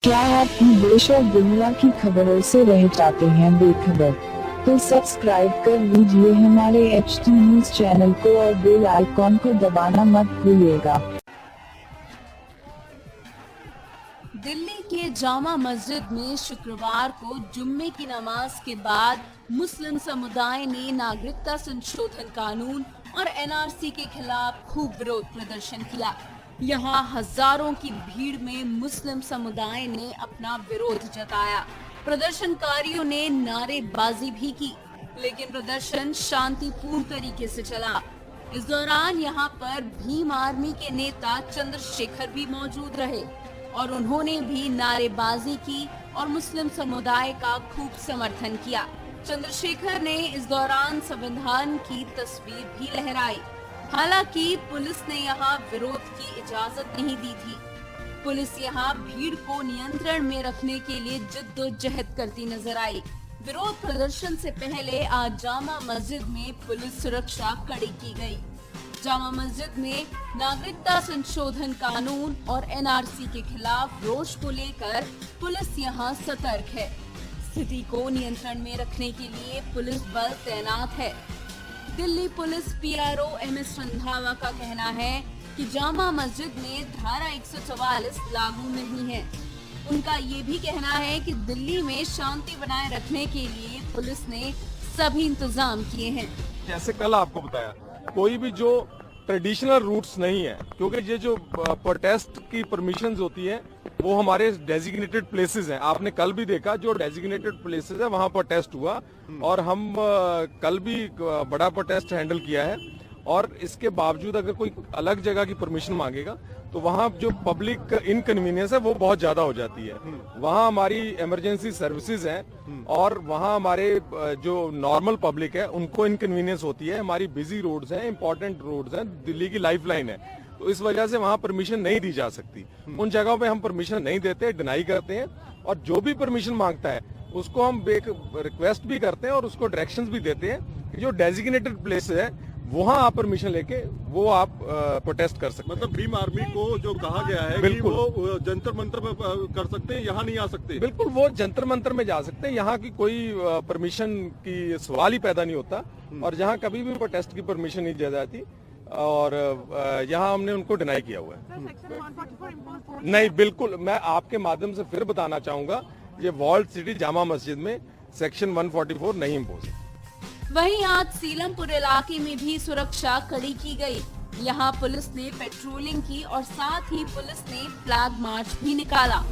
क्या आप भी देश और दुनिया की खबरों से रह जाते हैं बेखबर? तो सब्सक्राइब कर लीजिए हमारे HT न्यूज चैनल को और बेल आइकॉन को दबाना मत भूलिएगा। दिल्ली के जामा मस्जिद में शुक्रवार को जुम्मे की नमाज के बाद मुस्लिम समुदाय ने नागरिकता संशोधन कानून और NRC के खिलाफ खूब विरोध प्रदर्शन किया। यहाँ हजारों की भीड़ में मुस्लिम समुदाय ने अपना विरोध जताया। प्रदर्शनकारियों ने नारेबाजी भी की, लेकिन प्रदर्शन शांतिपूर्ण तरीके से चला। इस दौरान यहाँ पर भीम आर्मी के नेता चंद्रशेखर भी मौजूद रहे और उन्होंने भी नारेबाजी की और मुस्लिम समुदाय का खूब समर्थन किया। चंद्रशेखर ने इस दौरान संविधान की तस्वीर भी लहराई। हालांकि पुलिस ने यहाँ विरोध की इजाजत नहीं दी थी। पुलिस यहाँ भीड़ को नियंत्रण में रखने के लिए जद्दोजहद करती नजर आई। विरोध प्रदर्शन से पहले आज जामा मस्जिद में पुलिस सुरक्षा कड़ी की गई। जामा मस्जिद में नागरिकता संशोधन कानून और NRC के खिलाफ रोष को लेकर पुलिस यहाँ सतर्क है। स्थिति को नियंत्रण में रखने के लिए पुलिस बल तैनात है। Delhi police PRO MS Randhawa का कहना है कि जामा मस्जिद में धारा 144 लागू नहीं है। उनका ये भी कहना है कि दिल्ली में शांति बनाए रखने के लिए पुलिस ने सभी इंतजाम किए हैं। जैसे कल आपको बताया, कोई भी जो ट्रेडिशनल रूट्स नहीं है, क्योंकि ये जो प्रोटेस्ट की परमिशंस होती है वो हमारे डेजिग्नेटेड प्लेसेस हैं। आपने कल भी देखा जो डेजिग्नेटेड प्लेसेस है वहां प्रोटेस्ट हुआ और हम कल भी बड़ा प्रोटेस्ट हैंडल किया है। और इसके बावजूद अगर कोई अलग जगह की परमिशन मांगेगा तो वहाँ जो पब्लिक इनकन्वीनियंस है वो बहुत ज्यादा हो जाती है। वहाँ हमारी इमरजेंसी सर्विसेज हैं और वहाँ हमारे जो नॉर्मल पब्लिक है उनको इनकन्वीनियंस होती है। हमारी बिजी रोड्स हैं, इंपॉर्टेंट रोड्स हैं, दिल्ली की लाइफलाइन है, तो इस वजह से वहाँ परमिशन नहीं दी जा सकती। उन जगहों पे हम परमिशन नहीं देते, डिनाई करते हैं और जो भी परमिशन मांगता है उसको हम रिक्वेस्ट भी करते हैं और उसको डायरेक्शंस भी देते हैं कि जो डेजिग्नेटेड प्लेस है वहाँ आप परमिशन लेके वो आप प्रोटेस्ट कर सकते हैं। मतलब भीम आर्मी को जो कहा गया है कि वो जंतर मंतर में कर सकते हैं, यहाँ नहीं आ सकते। बिल्कुल, वो जंतर मंतर में जा सकते हैं। यहाँ की कोई परमिशन की सवाल ही पैदा नहीं होता और यहाँ कभी भी प्रोटेस्ट की परमिशन नहीं दी जाती और यहाँ हमने उनको डिनाई किया हुआ है। नहीं, बिल्कुल, मैं आपके माध्यम से फिर बताना चाहूंगा, ये वॉल्ड सिटी जामा मस्जिद में सेक्शन 144 नहीं इम्पोज है। वहीं आज सीलमपुर इलाके में भी सुरक्षा कड़ी की गई। यहाँ पुलिस ने पेट्रोलिंग की और साथ ही पुलिस ने फ्लैग मार्च भी निकाला।